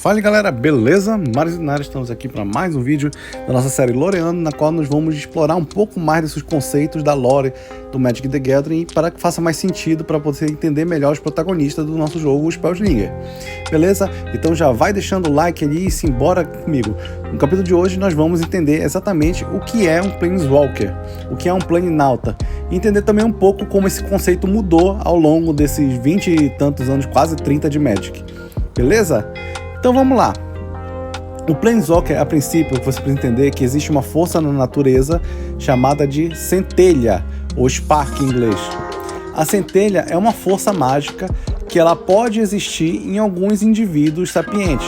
Fala galera, beleza? Marios Linhares, estamos aqui para mais um vídeo da nossa série Loreando, na qual nós vamos explorar um pouco mais desses conceitos da lore do Magic the Gathering para que faça mais sentido para você entender melhor os protagonistas do nosso jogo, o Spellslinger. Beleza? Então já vai deixando o like ali e simbora comigo. No capítulo de hoje nós vamos entender exatamente o que é um Planeswalker, o que é um Planinauta, e entender também um pouco como esse conceito mudou ao longo desses 20 e tantos anos, quase 30 de Magic. Beleza? Então vamos lá. O Planeswalker, a princípio, você precisa entender que existe uma força na natureza chamada de centelha, ou spark em inglês. A centelha é uma força mágica que ela pode existir em alguns indivíduos sapientes,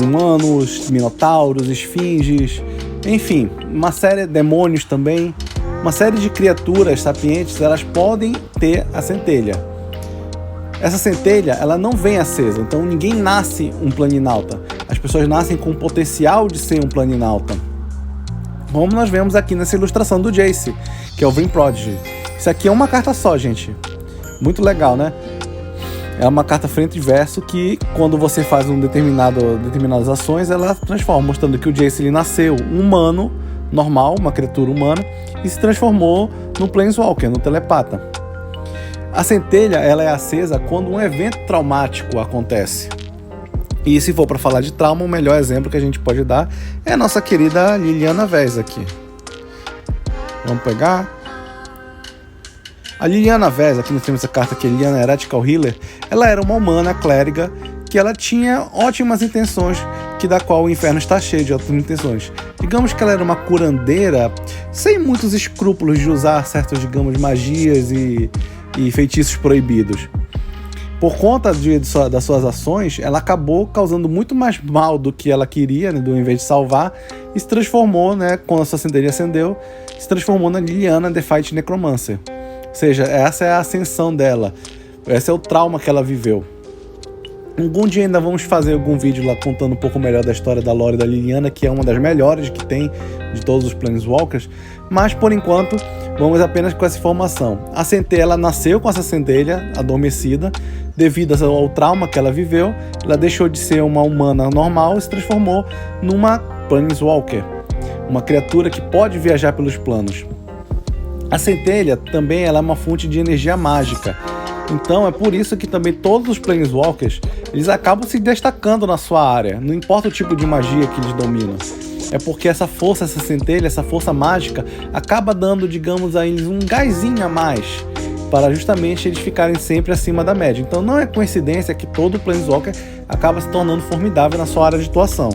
humanos, minotauros, esfinges, enfim, uma série de demônios também, uma série de criaturas sapientes, elas podem ter a centelha. Essa centelha, ela não vem acesa, então ninguém nasce um Planinauta. As pessoas nascem com o potencial de ser um Planinauta. Como nós vemos aqui nessa ilustração do Jace, que é o Vryn Prodigy. Isso aqui é uma carta só, gente. Muito legal, né? É uma carta frente e verso que, quando você faz determinadas ações, ela transforma, mostrando que o Jace ele nasceu um humano, normal, uma criatura humana, e se transformou no Planeswalker, no telepata. A centelha ela é acesa quando um evento traumático acontece. E se for para falar de trauma, o melhor exemplo que a gente pode dar é a nossa querida Liliana Vez aqui. Vamos pegar. A Liliana Vez, aqui nós temos essa carta aqui, Liliana Heretical Healer, ela era uma humana clériga que ela tinha ótimas intenções, da qual o inferno está cheio de ótimas intenções. Digamos que ela era uma curandeira sem muitos escrúpulos de usar certas, digamos, magias e feitiços proibidos. Por conta das suas ações, ela acabou causando muito mais mal do que ela queria, né, em vez de salvar, e se transformou, né, quando a sua centelha acendeu, se transformou na Liliana The Fight Necromancer. Ou seja, essa é a ascensão dela, esse é o trauma que ela viveu. Algum dia ainda vamos fazer algum vídeo lá contando um pouco melhor da história da lore da Liliana, que é uma das melhores que tem de todos os Planeswalkers, mas por enquanto vamos apenas com essa informação. A centelha, ela nasceu com essa centelha adormecida, devido ao trauma que ela viveu, ela deixou de ser uma humana normal e se transformou numa Planeswalker, uma criatura que pode viajar pelos planos. A centelha também ela é uma fonte de energia mágica. Então é por isso que também todos os Planeswalkers eles acabam se destacando na sua área, não importa o tipo de magia que eles dominam. É porque essa força, essa centelha, essa força mágica acaba dando, digamos, a eles um gásinho a mais, para justamente eles ficarem sempre acima da média. Então não é coincidência que todo Planeswalker acaba se tornando formidável na sua área de atuação.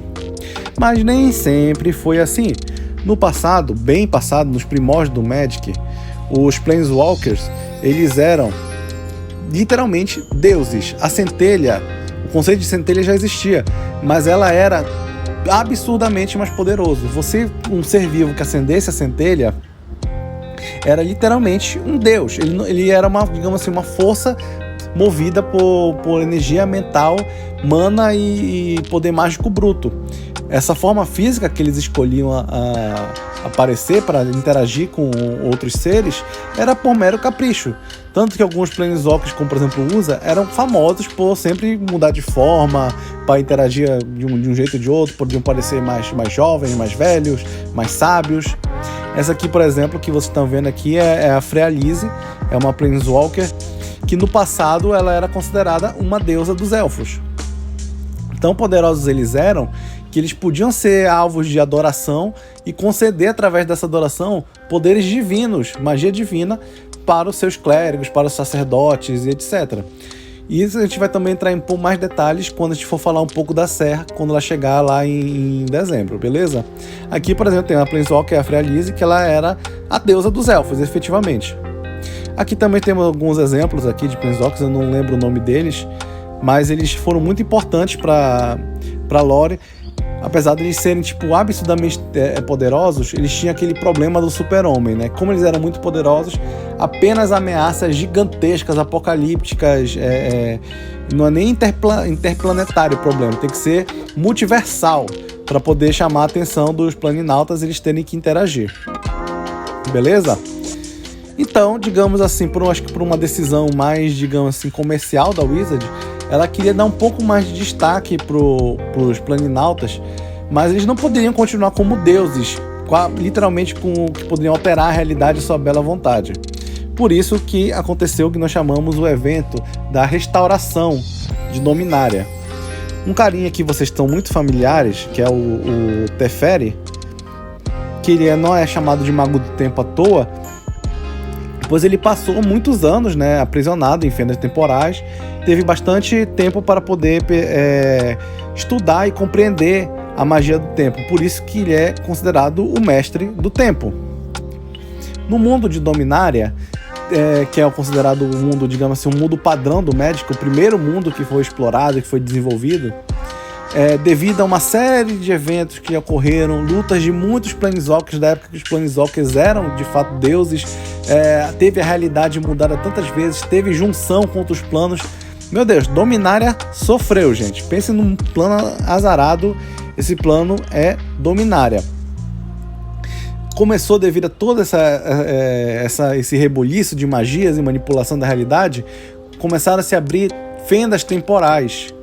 Mas nem sempre foi assim. No passado, bem passado, nos primórdios do Magic, os Planeswalkers eles eram literalmente deuses. A centelha, o conceito de centelha já existia, mas ela era absurdamente mais poderoso. Você, um ser vivo que acendesse a centelha, era literalmente um deus. Ele era uma, digamos assim, uma força movida por energia mental, mana e poder mágico bruto. Essa forma física que eles escolhiam aparecer para interagir com outros seres era por mero capricho. Tanto que alguns Planeswalkers, como por exemplo o Urza, eram famosos por sempre mudar de forma, para interagir de um jeito ou de outro, podiam parecer mais jovens, mais velhos, mais sábios. Essa aqui, por exemplo, que vocês estão vendo aqui é a Frealise, é uma Planeswalker que no passado ela era considerada uma deusa dos elfos. Tão poderosos eles eram que eles podiam ser alvos de adoração e conceder através dessa adoração poderes divinos, magia divina, para os seus clérigos, para os sacerdotes e etc. E isso a gente vai também entrar em mais detalhes quando a gente for falar um pouco da Serra, quando ela chegar lá em dezembro, beleza? Aqui, por exemplo, tem a Planeswalker, a Frealise, que ela era a deusa dos elfos, efetivamente. Aqui também temos alguns exemplos aqui de Planeswalkers, eu não lembro o nome deles, mas eles foram muito importantes para a lore. Apesar de eles serem tipo absurdamente poderosos, eles tinham aquele problema do super-homem, né? Como eles eram muito poderosos, apenas ameaças gigantescas, apocalípticas, não é nem interplanetário o problema, tem que ser multiversal para poder chamar a atenção dos Planinautas e eles terem que interagir. Beleza? Então, digamos assim, acho que por uma decisão mais, digamos assim, comercial da Wizard, ela queria dar um pouco mais de destaque pros planinautas, mas eles não poderiam continuar como deuses, literalmente que poderiam alterar a realidade à sua bela vontade. Por isso que aconteceu o que nós chamamos o evento da restauração de Dominária. Um carinha que vocês estão muito familiares, que é o Teferi, que ele não é chamado de Mago do Tempo à toa, pois ele passou muitos anos, né, aprisionado em fendas temporais, teve bastante tempo para poder estudar e compreender a magia do tempo, por isso que ele é considerado o mestre do tempo. No mundo de Dominária, que é considerado um mundo, digamos assim, um mundo padrão do Magic, o primeiro mundo que foi explorado, que foi desenvolvido, devido a uma série de eventos que ocorreram, lutas de muitos Planeswalkers da época que os Planeswalkers eram de fato deuses, teve a realidade mudada tantas vezes, teve junção contra os planos. Meu Deus, Dominária sofreu, gente. Pense num plano azarado, esse plano é Dominária. Começou devido a todo esse reboliço de magias e manipulação da realidade, começaram a se abrir fendas temporais,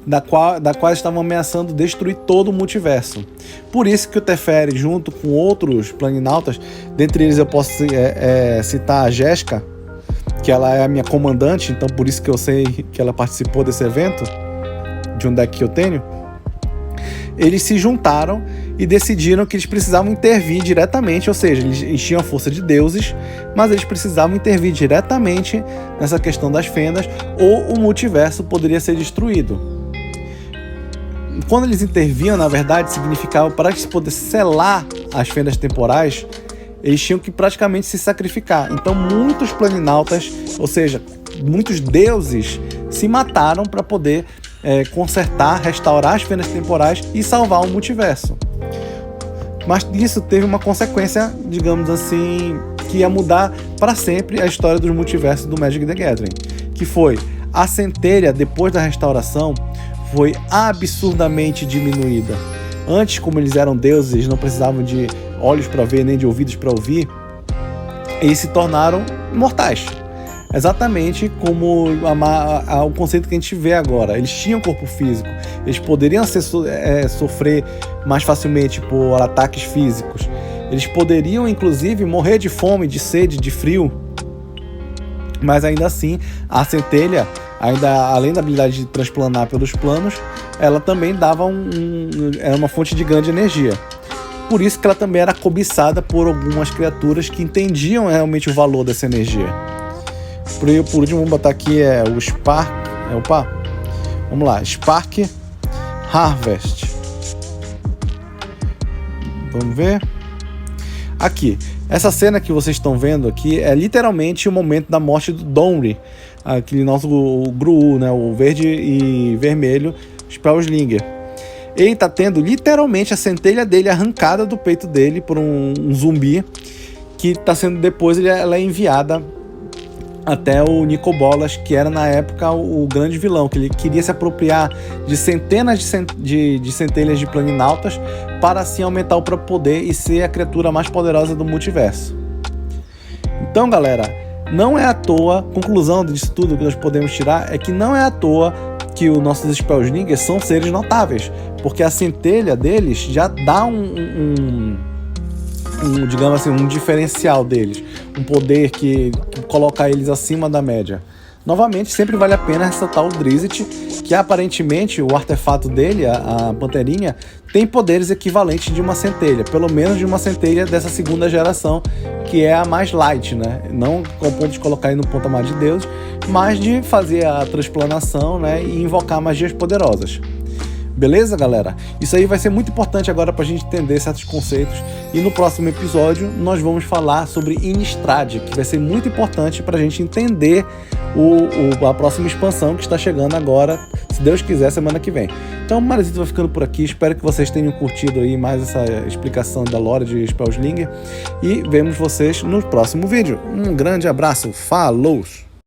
da qual estavam ameaçando destruir todo o multiverso. Por isso que o Teferi, junto com outros planinautas, dentre eles eu posso citar a Jéssica, que ela é a minha comandante, então por isso que eu sei que ela participou desse evento, de um deck que eu tenho. Eles se juntaram e decidiram que eles precisavam intervir diretamente, ou seja, eles tinham a força de deuses, mas eles precisavam intervir diretamente nessa questão das fendas, ou o multiverso poderia ser destruído. Quando eles interviam, na verdade, significava para eles poderem selar as fendas temporais, eles tinham que praticamente se sacrificar. Então muitos planinautas, ou seja, muitos deuses, se mataram para poder consertar, restaurar as fendas temporais e salvar o multiverso. Mas isso teve uma consequência, digamos assim, que ia mudar para sempre a história dos multiversos do Magic the Gathering, que foi a centelha, depois da restauração, foi absurdamente diminuída. Antes, como eles eram deuses, eles não precisavam de olhos para ver, nem de ouvidos para ouvir, eles se tornaram mortais. Exatamente como o conceito que a gente vê agora. Eles tinham corpo físico, eles poderiam sofrer mais facilmente por ataques físicos, eles poderiam inclusive morrer de fome, de sede, de frio, mas ainda assim a centelha, além da habilidade de transplanar pelos planos, ela também dava era uma fonte de grande energia. Por isso que ela também era cobiçada por algumas criaturas que entendiam realmente o valor dessa energia. Por último, vamos botar aqui o Spark. Vamos lá, Spark Harvest. Vamos ver. Aqui, essa cena que vocês estão vendo aqui é literalmente o momento da morte do Domri, aquele nosso Gru, né, o verde e vermelho Spellslinger. Ele tá tendo literalmente a centelha dele arrancada do peito dele por um zumbi, que tá sendo depois ela é enviada até o Nicol Bolas, que era na época o grande vilão, que ele queria se apropriar de centenas de centelhas de planinautas para assim aumentar o próprio poder e ser a criatura mais poderosa do multiverso. Então, galera, não é à toa, conclusão disso tudo que nós podemos tirar é que não é à toa que os nossos Spellslingers são seres notáveis, porque a centelha deles já dá digamos assim, um diferencial deles, um poder que coloca eles acima da média. Novamente, sempre vale a pena ressaltar o Drizzt, que aparentemente o artefato dele, a Panterinha, tem poderes equivalentes de uma centelha, pelo menos de uma centelha dessa segunda geração, que é a mais light, né? Não com o ponto de colocar ele no patamar de Deus, mas de fazer a transplanação, né, e invocar magias poderosas. Beleza, galera? Isso aí vai ser muito importante agora para a gente entender certos conceitos. E no próximo episódio nós vamos falar sobre Innistrad, que vai ser muito importante para a gente entender a próxima expansão que está chegando agora, se Deus quiser, semana que vem. Então o Marizito vai ficando por aqui. Espero que vocês tenham curtido aí mais essa explicação da lore de Spellslinger. E vemos vocês no próximo vídeo. Um grande abraço. Falou!